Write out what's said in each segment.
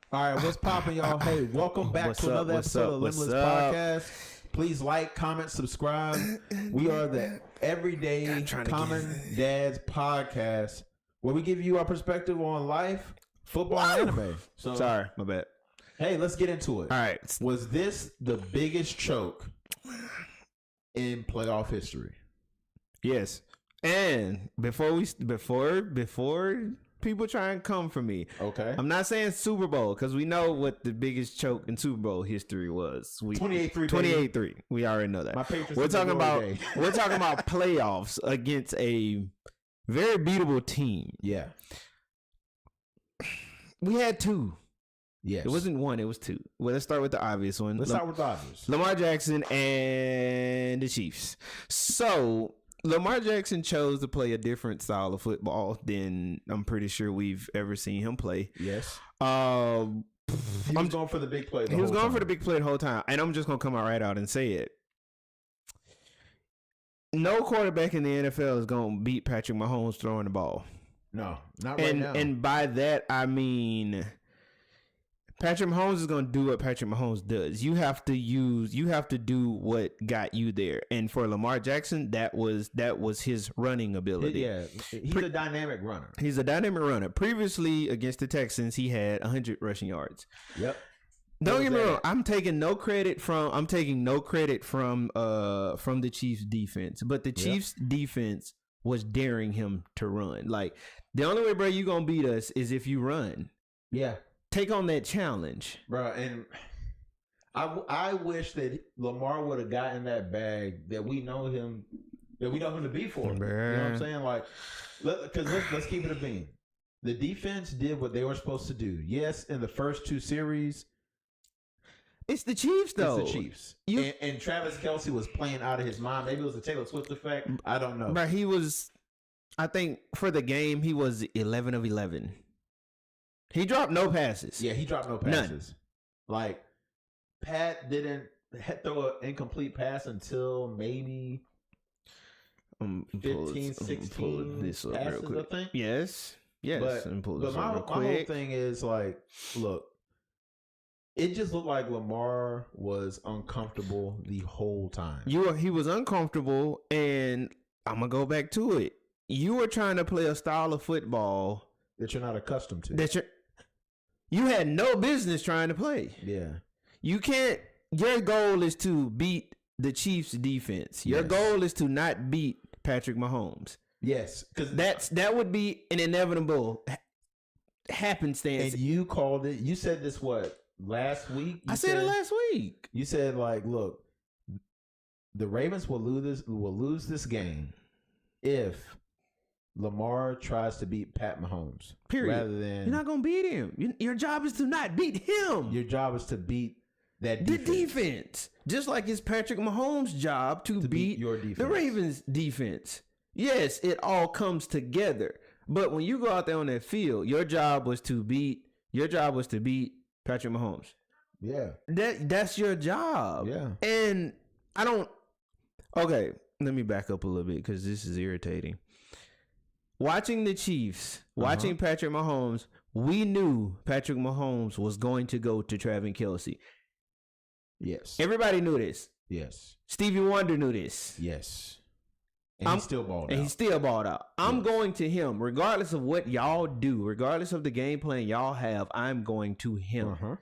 All right, what's popping, y'all? Hey, welcome back to another episode of Limitless Podcast. Please like, comment, subscribe. We are the Everyday Common Dads Podcast, where we give you our perspective on life, football, and anime. So, sorry, my bad. Hey, let's get into it. All right. Was this the biggest choke in playoff history? Yes. And before people try and come for me, okay, I'm not saying Super Bowl because we know what the biggest choke in Super Bowl history was. 28-3. We already know that. We're talking about playoffs against a very beatable team. Yeah. We had two. Yes. It wasn't one, it was two. Well, let's start with the obvious one. Let's start with the obvious. Lamar Jackson and the Chiefs. So Lamar Jackson chose to play a different style of football than I'm pretty sure we've ever seen him play. Yes. He was going for the big play. He was going for the big play the whole time. And I'm just going to come right out and say it. No quarterback in the NFL is going to beat Patrick Mahomes throwing the ball. No, not right now. And by that, I mean Patrick Mahomes is going to do what Patrick Mahomes does. You have to do what got you there. And for Lamar Jackson, that was his running ability. Yeah, he's a dynamic runner. He's a dynamic runner. Previously against the Texans, he had 100 rushing yards. Yep. Don't get me wrong. I'm taking no credit from the Chiefs defense, but the Chiefs defense was daring him to run. Like, the only way, bro, you going to beat us is if you run. Yeah. Take on that challenge, bro. And I wish that Lamar would have gotten that bag that we know him to be for. You know what I'm saying? Like, let's keep it a beam. The defense did what they were supposed to do. Yes, in the first two series, it's the Chiefs though. It's the Chiefs. And Travis Kelce was playing out of his mind. Maybe it was a Taylor Swift effect. I don't know. But he was, I think, for the game he was 11 of 11. He dropped no passes. Yeah, he dropped no passes. None. Like, Pat didn't throw an incomplete pass until maybe 15, 16 passes, I think. Yes. But my whole thing is, like, look, it just looked like Lamar was uncomfortable the whole time. He was uncomfortable, and I'm going to go back to it. You were trying to play a style of football that you're not accustomed to. You had no business trying to play. Yeah. You can't. Your goal is to beat the Chiefs defense. Your goal is to not beat Patrick Mahomes. Yes. Because that would be an inevitable happenstance. And you called it. You said this, last week? I said it last week. You said, like, look, the Ravens will lose this game if Lamar tries to beat Pat Mahomes. Period. Rather than, you're not going to beat him. Your job is to not beat him. Your job is to beat that defense. The defense. Just like it's Patrick Mahomes' job to beat your defense. The Ravens' defense. Yes, it all comes together. But when you go out there on that field, your job was to beat Patrick Mahomes. Yeah. That's your job. Yeah. And okay, let me back up a little bit because this is irritating. Watching the Chiefs, watching Patrick Mahomes, we knew Patrick Mahomes was going to go to Travis Kelce. Yes. Everybody knew this. Yes. Stevie Wonder knew this. Yes. And he still balled out. I'm going to him. Regardless of what y'all do, regardless of the game plan y'all have, I'm going to him.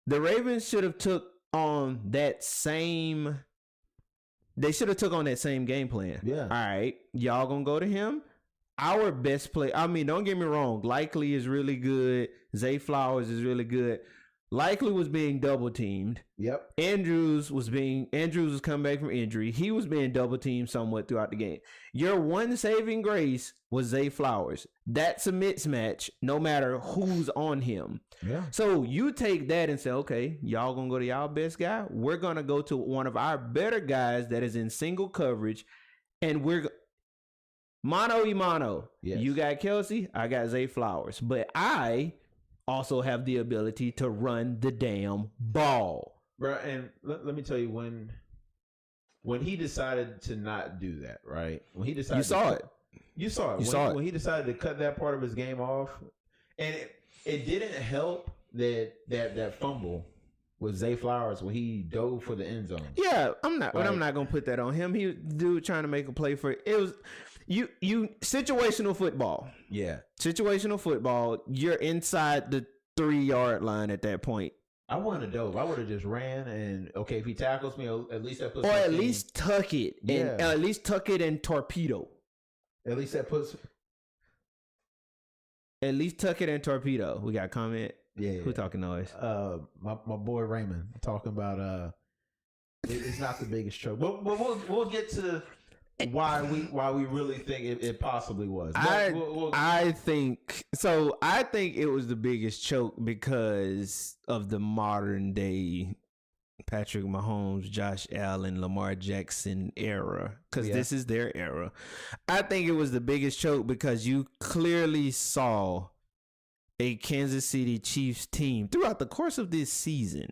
The Ravens should have took on that same game plan. Yeah. All right. Y'all gonna go to him? Our best play. I mean, don't get me wrong. Likely is really good. Zay Flowers is really good. Likely was being double teamed. Yep. Andrews was coming back from injury. He was being double teamed somewhat throughout the game. Your one saving grace was Zay Flowers. That's a mismatch no matter who's on him. Yeah. So you take that and say, okay, y'all gonna go to y'all best guy. We're gonna go to one of our better guys that is in single coverage, and we're mano y mano. Yes. You got Kelce, I got Zay Flowers, but I also have the ability to run the damn ball. Bro, and let me tell you, when he decided to not do that, right? When he decided, you saw it. When he decided to cut that part of his game off, and it didn't help that fumble with Zay Flowers when he dove for the end zone. Yeah, I'm not gonna put that on him. He dude trying to make a play for it was you situational football. Yeah, situational football. You're inside the 3-yard line at that point. I wouldn't have dove. I would have just ran and okay, if he tackles me, at least that puts. Or at least tuck it and at least tuck it and torpedo. At least that puts. At least tuck it and torpedo. We got a comment. Yeah. Who talking noise? My boy Raymond talking about it's not the biggest choke, but we'll get to why we really think it possibly was. I think so. I think it was the biggest choke because of the modern day Patrick Mahomes, Josh Allen, Lamar Jackson era, because this is their era. I think it was the biggest choke because you clearly saw a Kansas City Chiefs team throughout the course of this season.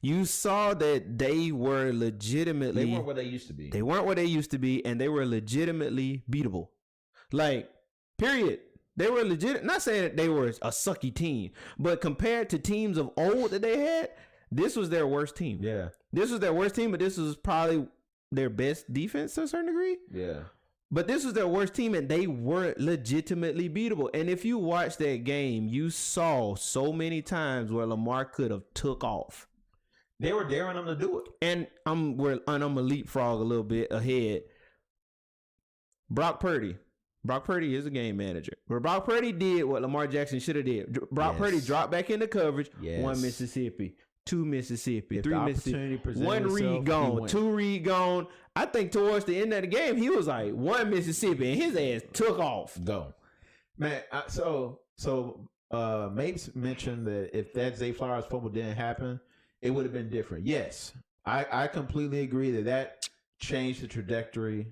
You saw that they were legitimately... They weren't what they used to be. They weren't what they used to be, and they were legitimately beatable. Like, period. They were legit. Not saying that they were a sucky team, but compared to teams of old that they had, this was their worst team. Yeah. This was their worst team, but this was probably their best defense to a certain degree. Yeah. But this was their worst team, and they weren't legitimately beatable. And if you watch that game, you saw so many times where Lamar could have took off. They were daring them to do it. And I'm a leapfrog a little bit ahead. Brock Purdy is a game manager. But Brock Purdy did what Lamar Jackson should have did. Brock Purdy dropped back into coverage. Yes. 1 Mississippi, 2 Mississippi, If 3 the Mississippi, opportunity 1 presented read itself, gone, 2 read gone. I think towards the end of the game, he was like 1 Mississippi, and his ass took off. Go, man. Mapes mentioned that if that Zay Flowers fumble didn't happen, it would have been different. Yes, I completely agree that changed the trajectory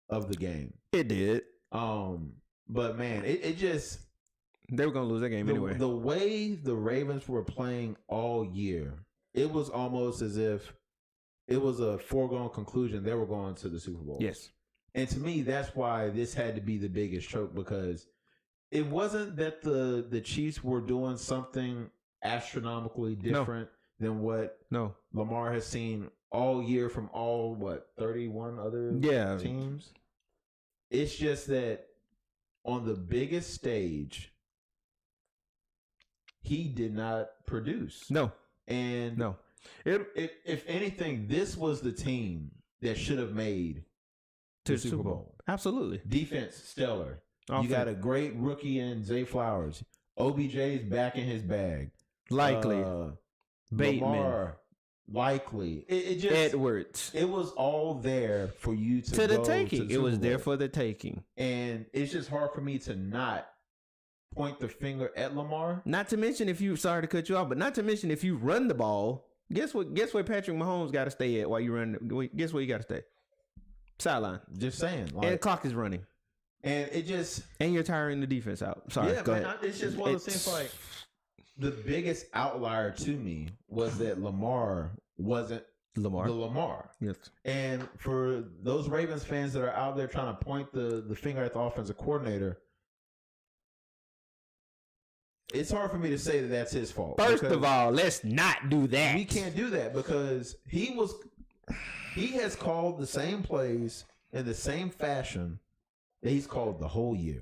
of the game. It did. But man, it just they were gonna lose that game anyway. The way the Ravens were playing all year, it was almost as if it was a foregone conclusion they were going to the Super Bowl. Yes, and to me, that's why this had to be the biggest choke, because it wasn't that the Chiefs were doing something astronomically different than what Lamar has seen all year from all 31 other teams. It's just that on the biggest stage, he did not produce. If anything, this was the team that should have made the Super Bowl. Absolutely. Defense stellar. You got a great rookie in Zay Flowers. OBJ's back in his bag. Likely. Bateman. Lamar, likely. It just Edwards. It was all there for you to the taking. It was there for the taking. And it's just hard for me to not point the finger at Lamar. Not to mention if you run the ball, guess where Patrick Mahomes got to stay at while you run? Guess where you got to stay? Sideline. Just saying. And the clock is running. And it just... And you're tiring the defense out. Sorry, go ahead. It's just one of those things like... The biggest outlier to me was that Lamar wasn't the Lamar. Yes. And for those Ravens fans that are out there trying to point the finger at the offensive coordinator, it's hard for me to say that that's his fault. First of all, let's not do that. We can't do that because he has called the same plays in the same fashion that he's called the whole year.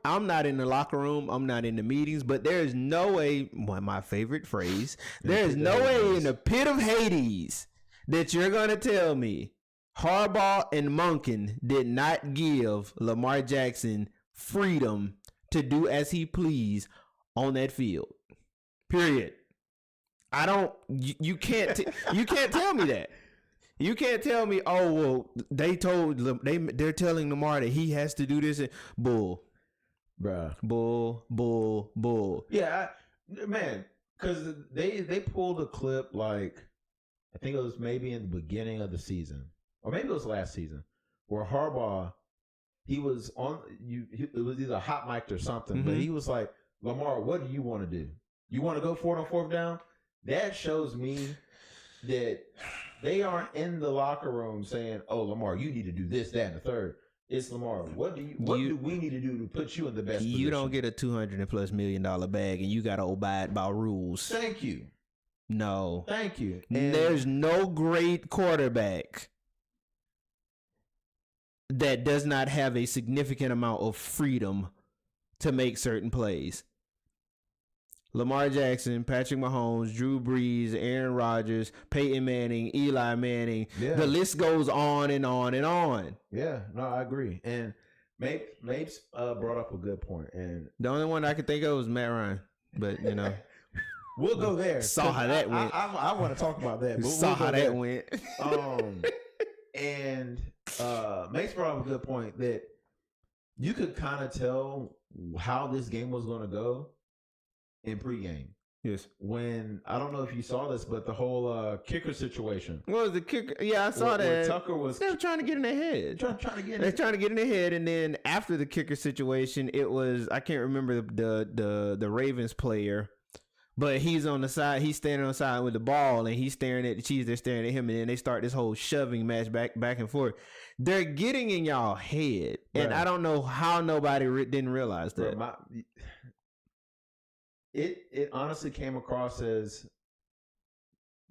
I'm not in the locker room, I'm not in the meetings, but there is no way, my favorite phrase, there is no way in the pit of Hades that you're going to tell me Harbaugh and Monken did not give Lamar Jackson freedom to do as he please on that field. Period. You can't tell me that. You can't tell me, oh, well, they're telling Lamar that he has to do this. Bull. Bruh. Bull. Yeah, man, because they pulled a clip like, I think it was maybe in the beginning of the season, or maybe it was last season, where Harbaugh, he was on, it was either hot mic'd or something, but he was like, Lamar, what do you want to do? You want to go for it on 4th down? That shows me that they aren't in the locker room saying, oh, Lamar, you need to do this, that, and the third. It's Lamar. What do we need to do to put you in the best position? You don't get a $200+ million bag, and you got to abide by rules. Thank you. No. Thank you. And there's no great quarterback that does not have a significant amount of freedom to make certain plays. Lamar Jackson, Patrick Mahomes, Drew Brees, Aaron Rodgers, Peyton Manning, Eli Manning. Yeah. The list goes on and on and on. Yeah, no, I agree. And Mapes brought up a good point. And the only one I could think of was Matt Ryan. But, you know. We'll go there. Saw how that went. I want to talk about that. But Saw how that went. And Mapes brought up a good point that you could kind of tell how this game was going to go in pregame. Yes. When, I don't know if you saw this, but the whole kicker situation. What was the kicker? Yeah, I saw that. Tucker was. They were trying to get in their head. Trying to get in. They're trying to get in their head, and then after the kicker situation, it was, I can't remember the Ravens player, but he's on the side. He's standing on the side with the ball, and he's staring at the Chiefs. They're staring at him, and then they start this whole shoving match back and forth. They're getting in y'all head, and right. I don't know how nobody didn't realize that. It honestly came across as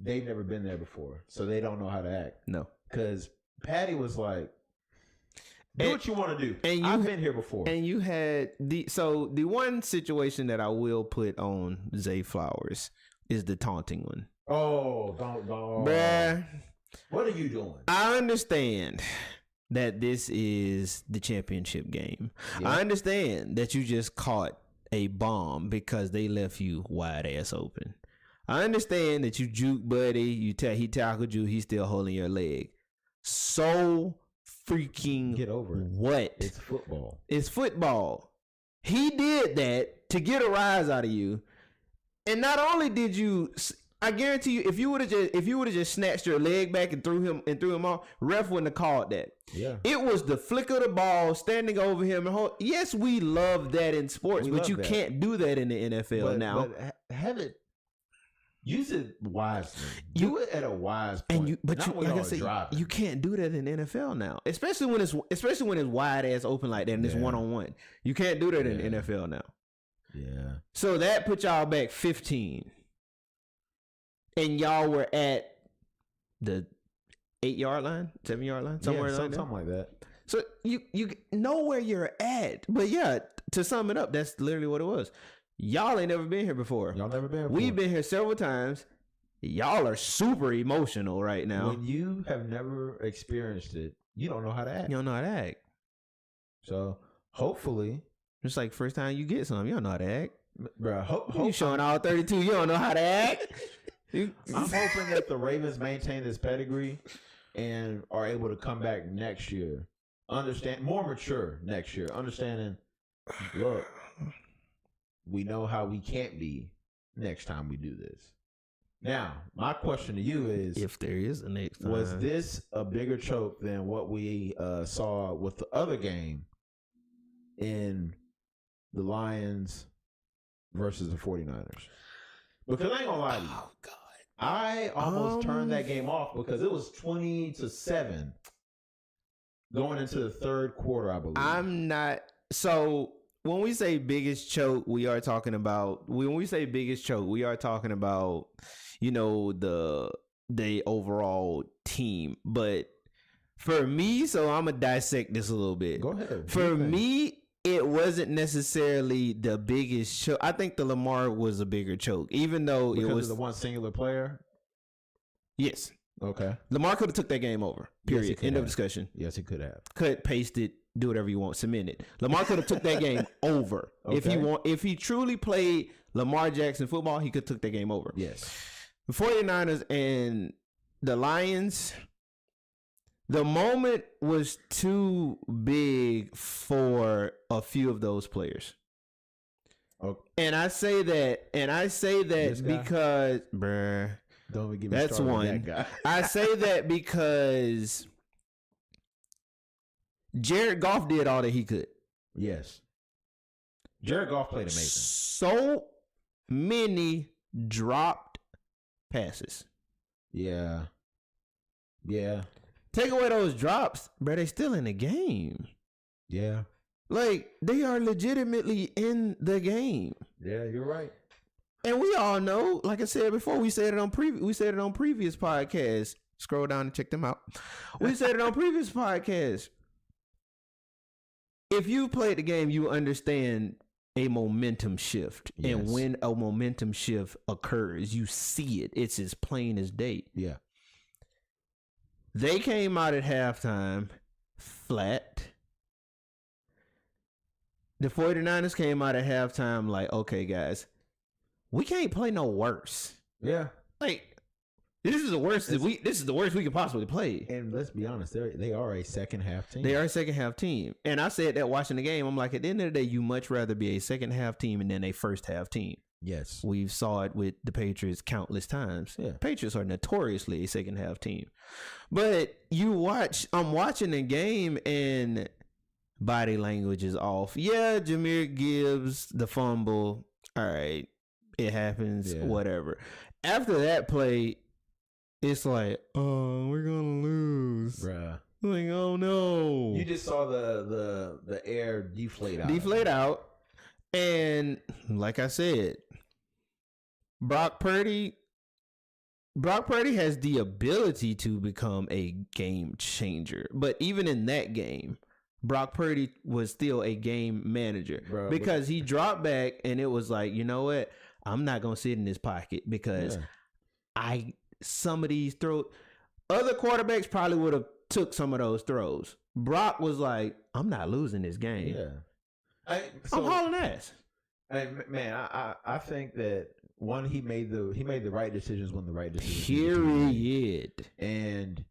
they've never been there before, so they don't know how to act. No, because Patty was like, "Do what you want to do." And I've been here before. And you had the one situation that I will put on Zay Flowers is the taunting one. Oh, don't. Bruh. What are you doing? I understand that this is the championship game. Yeah. I understand that you just caught a bomb because they left you wide ass open. I understand that you juke buddy, he tackled you, he's still holding your leg. So freaking get over it. What? It's football. It's football. He did that to get a rise out of you. And not only did you, I guarantee you, if you would have just snatched your leg back and threw him off, ref wouldn't have called that. Yeah. It was the flick of the ball, standing over him. Yes, we love that in sports, but you can't do that in the NFL now. But have it. Use it wisely. Do it at a wise point. You can't do that in the NFL now, especially when it's wide ass open like that and it's 1-on-1. You can't do that in the NFL now. Yeah. So that put y'all back 15. And y'all were at the 8-yard line, 7-yard line, something like that. So you know where you're at. But yeah, to sum it up, that's literally what it was. Y'all ain't never been here before. Y'all never been here before. We've been here several times. Y'all are super emotional right now. When you have never experienced it, you don't know how to act. You don't know how to act. So hopefully, it's like first time you get something, you don't know how to act. Bro, you showing all 32, you don't know how to act. I'm hoping that the Ravens maintain this pedigree and are able to come back next year. More mature next year. Understanding, look, we know how we can't be next time we do this. Now, my question to you is, if there is a next time, was this a bigger choke than what we saw with the other game in the Lions versus the 49ers? Because I ain't gonna lie to you. Oh, God. I almost turned that game off because it was 20-7 going into the third quarter, I believe. So when we say biggest choke, we are talking about, the overall team. But for me, so I'm going to dissect this a little bit. Go ahead. For me, it wasn't necessarily the biggest choke. I think the Lamar was a bigger choke, even though because it was of the one singular player. Yes. Okay. Lamar could have took that game over. Period. End of discussion. Yes, he could have. Cut, paste it, do whatever you want, cement it. Lamar could have took that game over. Okay. If he truly played Lamar Jackson football, he could have took that game over. Yes. The 49ers and the Lions, the moment was too big for a few of those players. Okay. And I say that because, bruh, don't give me that's one. That guy. I say that because Jared Goff did all that he could. Yes. Jared Goff played amazing. So many dropped passes. Yeah. Yeah. Take away those drops, bro, they still in the game. Yeah. Like, they are legitimately in the game. Yeah, you're right. And we all know, like I said before, we said it on previous podcasts. Scroll down and check them out. We said it on previous podcasts. If you played the game, you understand a momentum shift. Yes. And when a momentum shift occurs, you see it. It's as plain as day. Yeah. They came out at halftime flat. The 49ers came out at halftime like, okay, guys, we can't play no worse. Yeah. Like, this is the worst we could possibly play. And let's be honest, they are a second half team. They are a second half team. And I said that watching the game, I'm like, at the end of the day, you much rather be a second half team than a first half team. Yes. We've saw it with the Patriots countless times. Yeah. Patriots are notoriously a second half team. But I'm watching the game and body language is off. Yeah, Jahmyr Gibbs, the fumble. All right. It happens, whatever. After that play, it's like, oh, we're gonna lose, bruh. Like, oh no! You just saw the air deflate out, and like I said, Brock Purdy has the ability to become a game changer, but even in that game, Brock Purdy was still a game manager, because he dropped back and it was like, you know what? I'm not gonna sit in this pocket because some of these throws, other quarterbacks probably would have took some of those throws. Brock was like, I'm not losing this game. Yeah, I'm hauling ass. Man, I think that one, he made the right decisions when the right decisions. Period. And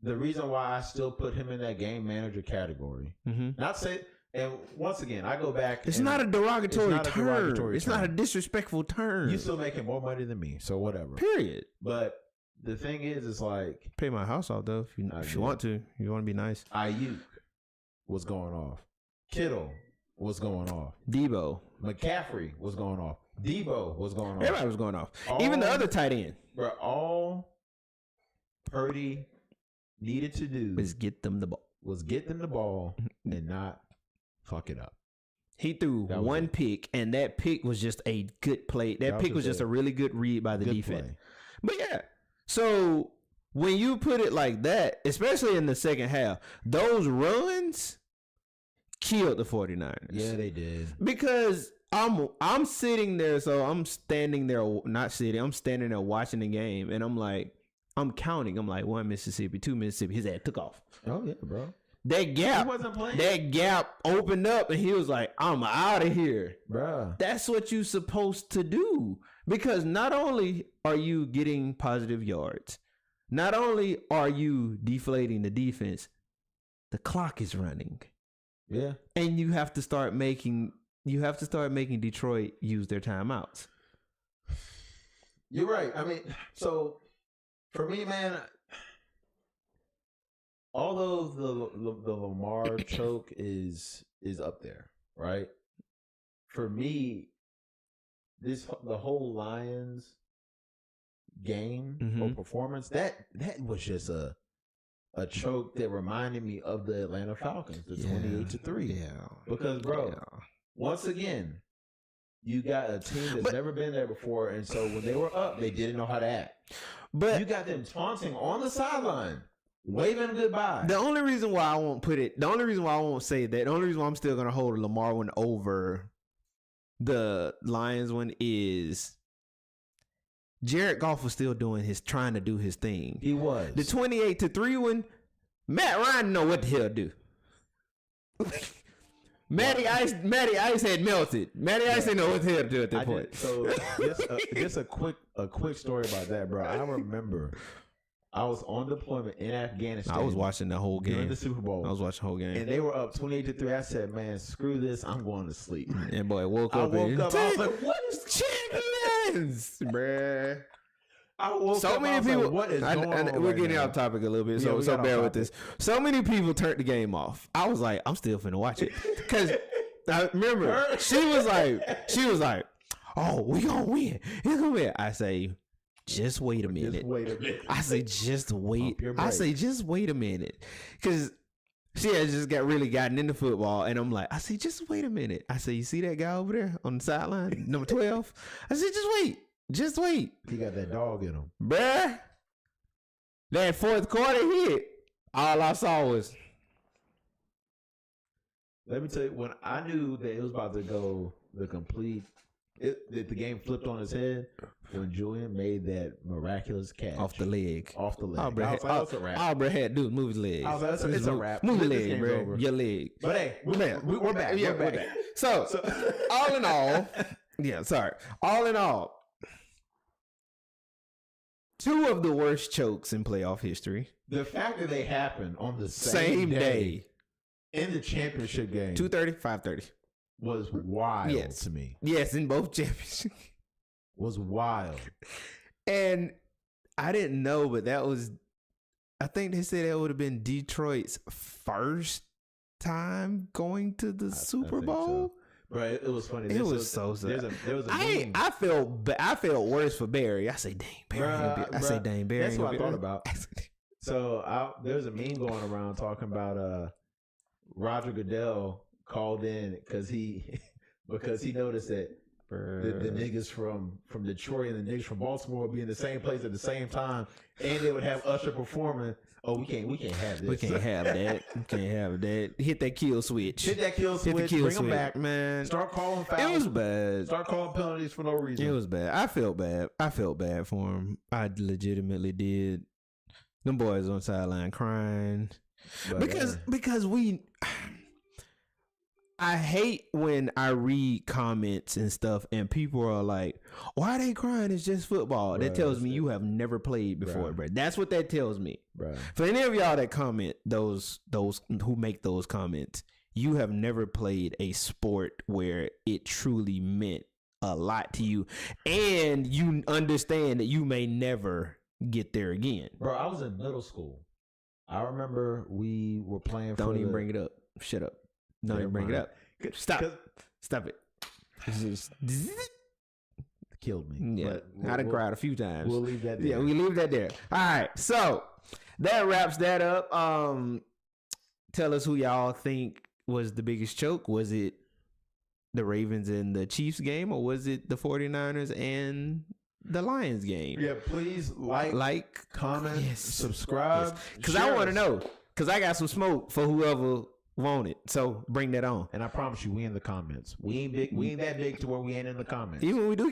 the reason why I still put him in that game manager category, not say. And once again, I go back. It's not a derogatory term. It's not a disrespectful term. You still making more money than me, so whatever. Period. But the thing is, it's like, pay my house off though. If you want to, you want to be nice. Ayuk was going off. Kittle was going off. Debo, McCaffrey was going off. Debo was going off. Everybody was going off. Even the other tight end. Bro, all Purdy needed to do was get them the ball and not fuck it up. He threw one pick, and that pick was just a good play. That pick was just a really good read by the defense. Play. But yeah, so when you put it like that, especially in the second half, those runs killed the 49ers. Yeah, they did. Because I'm sitting there, so I'm standing there, not sitting, I'm standing there watching the game, and I'm like, I'm counting. I'm like, 1 Mississippi, 2 Mississippi. His ass took off. Oh yeah, bro. That gap opened up, and he was like, I'm out of here. Bruh. That's what you're supposed to do. Because not only are you getting positive yards, not only are you deflating the defense, the clock is running. Yeah. And you have to start making Detroit use their timeouts. You're right. I mean, so for me, man, although the Lamar choke is up there, right? For me, the whole Lions game or performance, that was just a choke that reminded me of the Atlanta Falcons, the 28-3. Yeah. Because once again, you got a team that's never been there before, and so when they were up, they didn't know how to act. But you got them taunting on the sideline, waving goodbye. The only reason why I won't say that, the only reason why I'm still gonna hold Lamar one over the Lions one is Jared Goff was still trying to do his thing. He was. The 28-3 one, Matt Ryan know what the hell to do. Matty Ice had melted. Matty Ice didn't know what the hell to do at that point. So just a quick story about that, bro. I remember I was on deployment in Afghanistan. I was watching the whole game during the Super Bowl. I was watching the whole game, and they were up 28-3. I said, "Man, screw this! I'm going to sleep." And boy, woke up. I was like, "What is champions, bruh?" I woke up. Many people. Like, what is going on? We're getting off topic a little bit, so bear with this. So many people turned the game off. I was like, I'm still finna watch it because I remember she was like, "Oh, we gonna win. It's gonna win." I say, just wait a minute. Just wait a minute. I say, just wait. I say, just wait a minute. Because She has just gotten into football, and I'm like, I said, just wait a minute. I said, you see that guy over there on the sideline, number 12? I said, just wait. He got that dog in him, bruh. That fourth quarter hit, all I saw was. Let me tell you, when I knew that it was about to go the complete, that the game flipped on his head, when Julian made that miraculous catch Off the leg. Oh, That's a wrap. All bro had to do was move his leg. I was like, it's a wrap. Move your leg, bro. Over. Your leg. But hey, we're back. We're back. So, all in all, all in all, 2 of the worst chokes in playoff history. The fact that they happened on the same day in the championship game, 2:30, 5:30, was wild to me. Yes, in both championships. Was wild. And I didn't know, but I think they said that would have been Detroit's first time going to the Super Bowl. So. Right, it was funny. It was so sad. There was a meme. I felt worse for Barry. I say, dang, Barry. Barry. That's what I thought about. So there's a meme going around talking about Roger Goodell called in because he noticed that the niggas from Detroit and the niggas from Baltimore would be in the same place at the same time, and they would have Usher performing. Oh, we can't have this. We can't have that. We can't have that. Hit that kill switch. Hit the kill switch. Bring them back, man. Start calling fouls. It was bad. Start calling penalties for no reason. It was bad. I felt bad for him. I legitimately did. Them boys on sideline crying because we. I hate when I read comments and stuff and people are like, why are they crying? It's just football. That tells me you have never played before, bro. That's what that tells me. Bro. For any of y'all that comment, those who make those comments, you have never played a sport where it truly meant a lot to you. And you understand that you may never get there again. Bro, I was in middle school. I remember we were playing Don't even bring it up. Shut up. Don't even bring it up. Stop it. Just killed me. Yeah, I done cried a few times. We'll leave that there. Yeah, we leave that there. All right, so that wraps that up. Tell us who y'all think was the biggest choke. Was it the Ravens and the Chiefs game, or was it the 49ers and the Lions game? Yeah, please like, comment, subscribe. Because I want to know. Because I got some smoke for whoever want it. So bring that on. And I promise you, we in the comments. We ain't that big to where we ain't in the comments. Even when we do